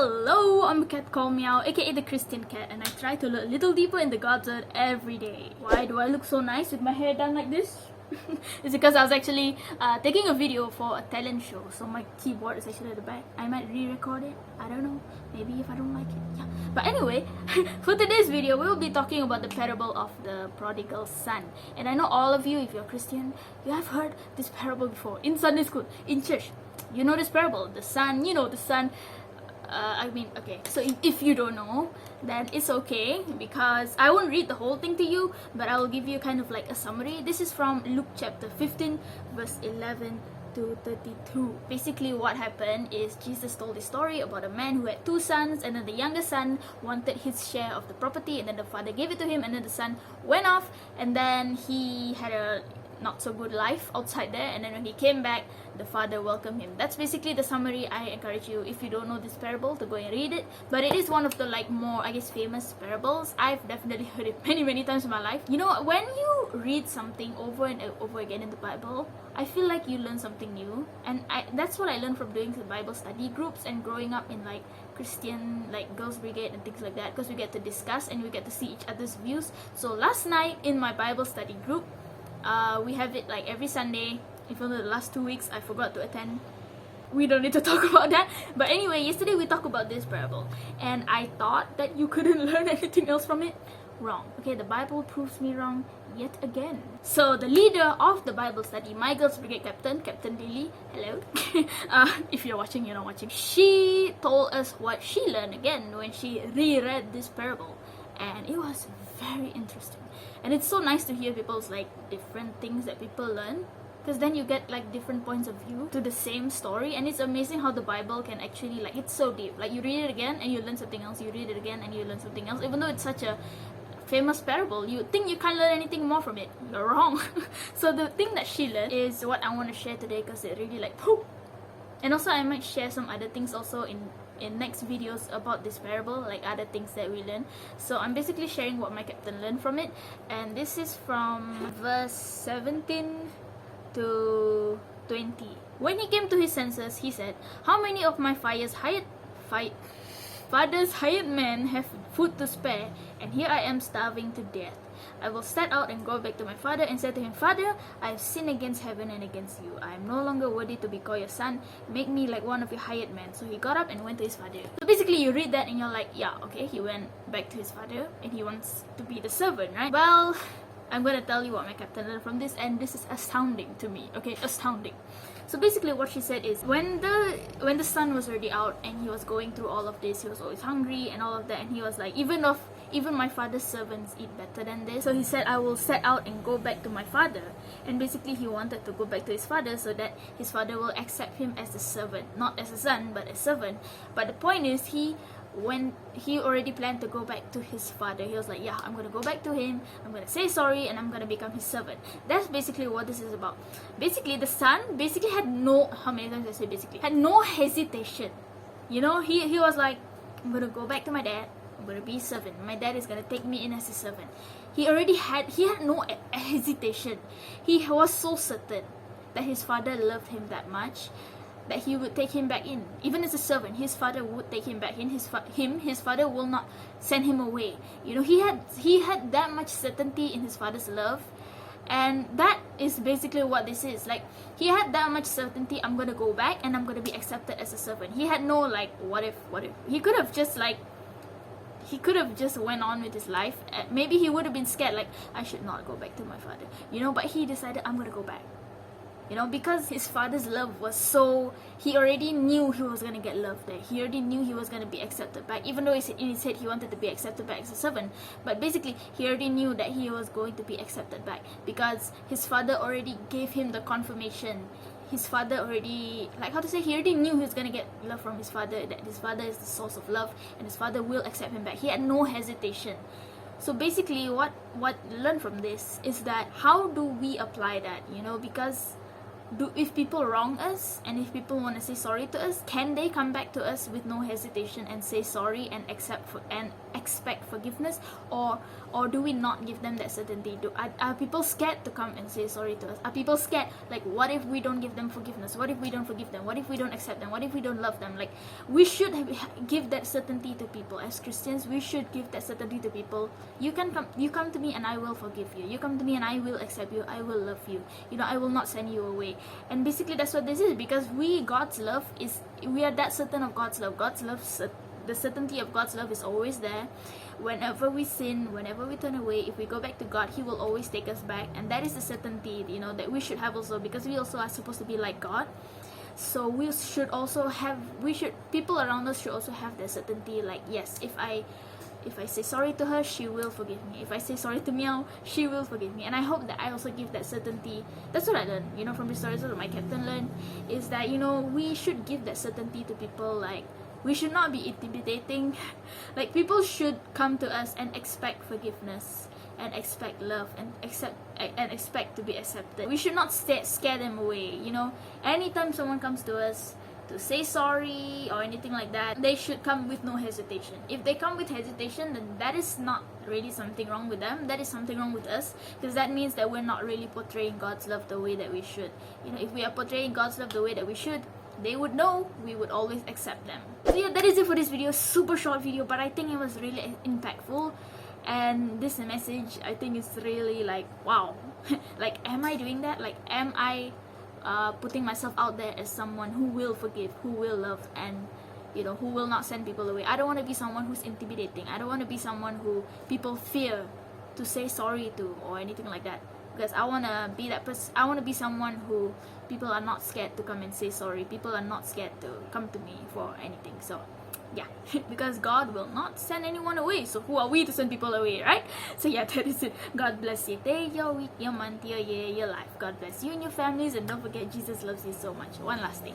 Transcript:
Hello, I'm a cat called Miaw, aka the Christian cat, and I try to look a little deeper in the God's word every day. Why do I look so nice with my hair done like this? It's because I was actually taking a video for a talent show, so my keyboard is actually at the back. I might re-record it, I don't know, maybe if I don't like it, yeah. But anyway, for today's video, we will be talking about the parable of the prodigal son. And I know all of you, if you're Christian, you have heard this parable before, in Sunday school, in church. You know this parable, the son, the son. Okay, so if you don't know, then it's okay, because I won't read the whole thing to you, but I will give you kind of like a summary. This is from Luke chapter 15, verse 11 to 32. Basically, what happened is Jesus told this story about a man who had two sons, and then the youngest son wanted his share of the property, and then the father gave it to him, and then the son went off, and then he had a not so good life outside there, and then when he came back, the father welcomed him. That's basically the summary. I encourage you, if you don't know this parable, to go and read it. But it is one of the more, I guess, famous parables. I've definitely heard it many times in my life. You know, when you read something over and over again in the Bible, I feel like you learn something new, and that's what I learned from doing the Bible study groups and growing up in Christian girls brigade and things like that, because we get to discuss and we get to see each other's views. So last night in my Bible study group, we have it every Sunday. Even though the last 2 weeks I forgot to attend, we don't need to talk about that. But anyway, yesterday we talked about this parable, and I thought that you couldn't learn anything else from it. Wrong. Okay, the Bible proves me wrong yet again. So the leader of the Bible study, my girls brigade captain, Captain Lily, hello. If you're watching, you're not watching. She told us what she learned again when she reread this parable, and it was very interesting. And it's so nice to hear people's different things that people learn, because then you get different points of view to the same story. And it's amazing how the Bible can actually it's so deep. You read it again and you learn something else, you read it again and you learn something else. Even though it's such a famous parable, you think you can't learn anything more from it. You're wrong. So the thing that she learned is what I want to share today, because it really poof. And also I might share some other things also in next videos about this parable, other things that we learn. So I'm basically sharing what my captain learned from it, and this is from verse 17 to 20. When he came to his senses, he said, "How many of my father's hired men have food to spare, and here I am starving to death? I will set out and go back to my father and say to him, 'Father, I have sinned against heaven and against you. I am no longer worthy to be called your son. Make me like one of your hired men.' So he got up and went to his father." So basically, you read that and you're like, yeah, okay, he went back to his father and he wants to be the servant, right? Well, I'm gonna tell you what my captain learned from this, and this is astounding to me, okay? Astounding. So basically what she said is, when the son was already out and he was going through all of this, he was always hungry and all of that, and he was like, even my father's servants eat better than this. So he said, I will set out and go back to my father. And basically he wanted to go back to his father so that his father will accept him as a servant, not as a son, but a servant. But the point is, when he already planned to go back to his father, he was like, yeah, I'm gonna go back to him, I'm gonna say sorry, and I'm gonna become his servant. That's basically what this is about. Basically, the son had no, how many times I say basically, had no hesitation. You know, he was like, I'm gonna go back to my dad, I'm gonna be a servant, my dad is gonna take me in as a servant. He had no hesitation. He was so certain that his father loved him that much, that he would take him back in. Even as a servant, his father would take him back in. His father will not send him away. You know, he had that much certainty in his father's love, and that is basically what this is. He had that much certainty, I'm gonna go back and I'm gonna be accepted as a servant. He had no what if. He could have just went on with his life. Maybe he would have been scared, I should not go back to my father, but he decided, I'm gonna go back. Because his father's love was so, he already knew he was going to get love there. He already knew he was going to be accepted back, even though in his head he wanted to be accepted back as a servant. But basically, he already knew that he was going to be accepted back, because his father already gave him the confirmation. His father already, he already knew he was going to get love from his father, that his father is the source of love, and his father will accept him back. He had no hesitation. So basically, what learned from this is that, how do we apply that? Because if people wrong us and if people want to say sorry to us, can they come back to us with no hesitation and say sorry and expect forgiveness, or do we not give them that certainty? Are people scared to come and say sorry to us? Are people scared, like, what if we don't give them forgiveness? What if we don't forgive them? What if we don't accept them? What if we don't love them? Like, we should give that certainty to people. As Christians, we should give that certainty to people. You come to me and I will forgive you. You come to me and I will accept you. I will love you. I will not send you away. And basically that's what this is, because we are that certain of God's love. The certainty of God's love is always there. Whenever we sin, whenever we turn away, if we go back to God, He will always take us back. And that is the certainty, that we should have also, because we also are supposed to be like God. So people around us should also have the certainty, like, yes, if I say sorry to her, she will forgive me. If I say sorry to Miaw, she will forgive me. And I hope that I also give that certainty. That's what I learned, from the stories that my captain learned, is that, we should give that certainty to people. Like, we should not be intimidating. Like, people should come to us and expect forgiveness and expect love and expect to be accepted. We should not scare them away. Anytime someone comes to us to say sorry or anything like that, they should come with no hesitation. If they come with hesitation, then that is not really something wrong with them. That is something wrong with us, because that means that we're not really portraying God's love the way that we should. If we are portraying God's love the way that we should, they would know, we would always accept them. So yeah, that is it for this video. Super short video, but I think it was really impactful. And this message, I think, is really like, wow. Like, am I doing that? Like, am I putting myself out there as someone who will forgive, who will love, and who will not send people away? I don't want to be someone who's intimidating. I don't want to be someone who people fear to say sorry to or anything like that, because I want to be that person. I want to be someone who people are not scared to come and say sorry. People are not scared to come to me for anything. So yeah, because God will not send anyone away, so who are we to send people away, right? So yeah, that is it. God bless your day, your week, your month, your year, your life. God bless you and your families, and don't forget, Jesus loves you so much. One last thing.